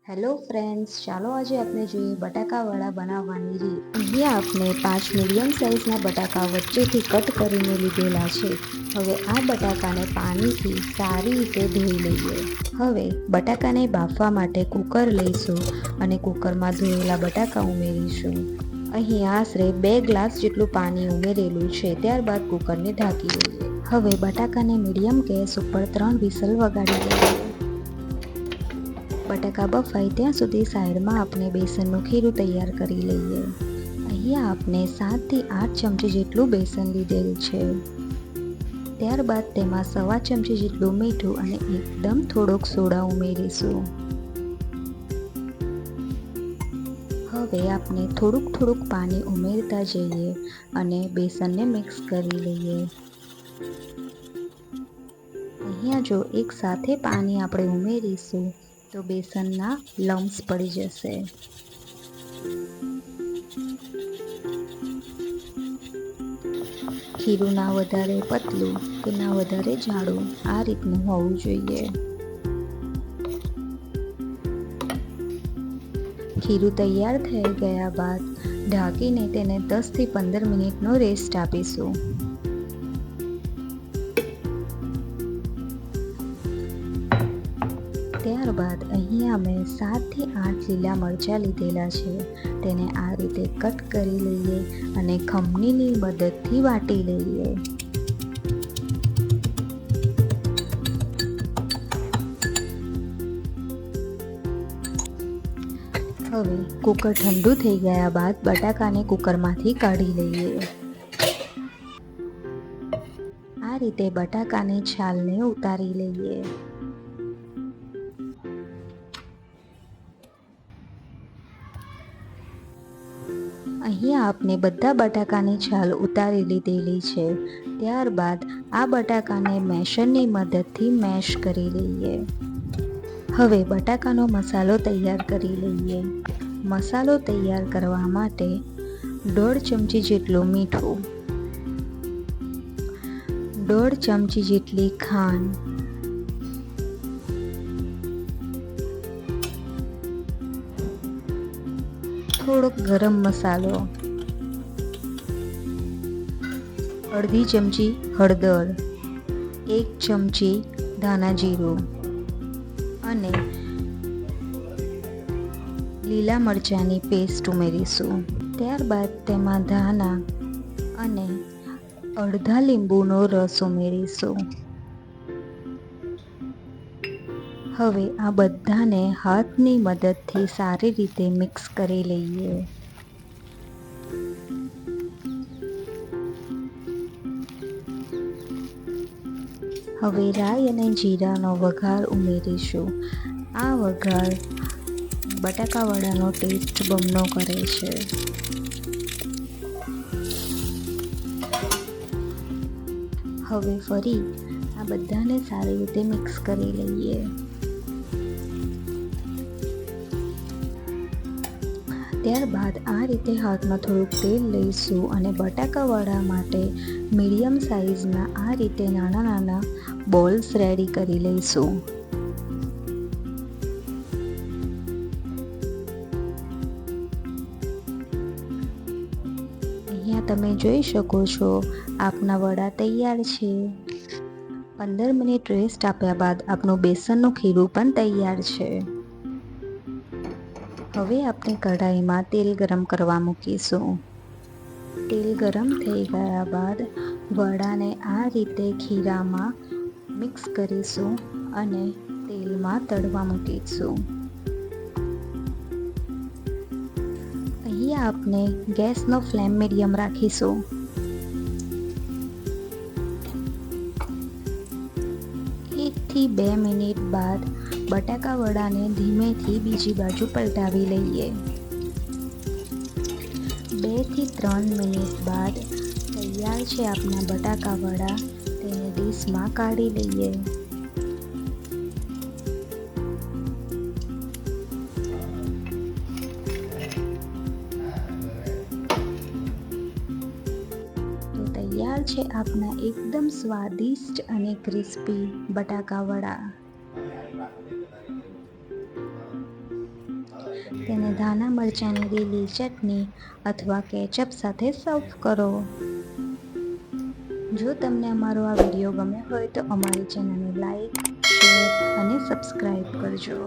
Hello friends, ચાલો આજે આપણે જોઈએ બટાકાવડા બનાવવાની રીત। અહીંયા આપણે 5 મીડિયમ સાઇઝના બટાકા વચ્ચેથી કટ કરીને લીધેલા છે। હવે આ બટાકાને પાણીથી સારી રીતે ધોઈ લઈએ। હવે બટાકાને બાફવા માટે કુકર લઈશું અને કુકરમાં ધોયેલા બટાકા ઉમેરીશું। અહીં આશરે 2 ગ્લાસ જેટલું પાણી ઉમેરેલું છે। ત્યારબાદ કુકરને ઢાંકી દઈએ। હવે બટાકાને મીડિયમ ગેસ ઉપર 3 વિસલ વગાડી દઈએ। બટાકા બફાય ત્યાં સુધી સાઈડમાં આપણે બેસનનું ખીરું તૈયાર કરી લઈએ। અહીંયા આપણે 7 થી 8 ચમચી જેટલું બેસન લીધેલ છે। ત્યારબાદ તેમાં 1.25 ચમચી જેટલું મીઠું અને એકદમ થોડોક સોડા ઉમેરીશું। હવે આપણે થોડુંક પાણી ઉમેરતા જઈએ અને બેસનને મિક્સ કરી લઈએ। અહીંયા જો એક સાથે પાણી આપણે ઉમેરીશું તો બેસનના લમ્સ પડી જશે। ખીરું ના વધારે પતલું કે ના વધારે જાડું, આ રીતનું હોવું જોઈએ। ખીરું તૈયાર થઈ ગયા બાદ ઢાંકીને તેને 10 થી 15 મિનિટનો રેસ્ટ આપીશું। ત્યારબાદ અહીંયા મેં 7 થી 8 લીલા મરચાં લીધેલા છે। તેને આ રીતે કટ કરી લઈએ અને ખમણીની મદદથી વાટી લઈએ। હવે કુકર ઠંડુ થઈ ગયા બાદ બટાકાને કુકરમાંથી કાઢી લઈએ। આ રીતે બટાકાની છાલને ઉતારી લઈએ। અહીંયા આપણે બધા બટાકાની છાલ ઉતારી લીધેલી છે। ત્યારબાદ આ બટાકાને મેશરની મદદથી મેશ કરી લઈએ। હવે બટાકાનો મસાલો તૈયાર કરી લઈએ। મસાલો તૈયાર કરવા માટે 1.5 ચમચી જેટલું મીઠું, 1.5 ચમચી જેટલી ખાંડ, થોડોક ગરમ મસાલો, 1/2 ચમચી હળદર, 1 ચમચી ધાણા જીરું અને લીલા મરચાંની પેસ્ટ ઉમેરીશું। ત્યારબાદ તેમાં ધાણા અને અડધા લીંબુનો રસ ઉમેરીશું। હવે આ બધાને હાથની મદદથી સારી રીતે મિક્સ કરી લઈએ। હવે રાઈ અને જીરાનો વઘાર ઉમેરીશું। આ વઘાર બટાકાવડાનો ટેસ્ટ બમણો કરે છે। હવે ફરી આ બધાને સારી રીતે મિક્સ કરી લઈએ। ત્યારબાદ આ રીતે હાથમાં થોડુંક તેલ લઈશું અને બટાકાવડા માટે મીડિયમ સાઇઝના આ રીતે નાના બોલ્સ રેડી કરી લઈશું। અહીંયા તમે જોઈ શકો છો આપના વડા તૈયાર છે। 15 મિનિટ રેસ્ટ આપ્યા બાદ આપનું બેસનનું ખીરું પણ તૈયાર છે। હવે આપણે કઢાઈમાં તેલ ગરમ કરવા મૂકીશું। તેલ ગરમ થઈ ગયા બાદ વડાને આ રીતે ખીરામાં મિક્સ કરીશું અને તેલમાં તળવા મૂકીશું। અહીંયા આપણે ગેસનો ફ્લેમ મીડિયમ રાખીશું। થી 2 મિનિટ બાદ બટાકા વડાને ધીમેથી બીજી બાજુ પલટાવી લઈએ। 2 થી 3 મિનિટ બાદ તૈયાર છે આપણા બટાકા વડા। તેને ડીશમાં કાઢી લઈએ। તૈયાર છે આપના એકદમ સ્વાદિષ્ટ અને ક્રિસ્પી બટાકા વડા। તેને ધાણા મરચાંની લીલી ચટણી અથવા કેચઅપ સાથે સર્વ કરો. જો તમને અમારો આ વિડીયો ગમ્યો હોય તો અમારી ચેનલને લાઈક, શેર અને સબસ્ક્રાઈબ કરજો.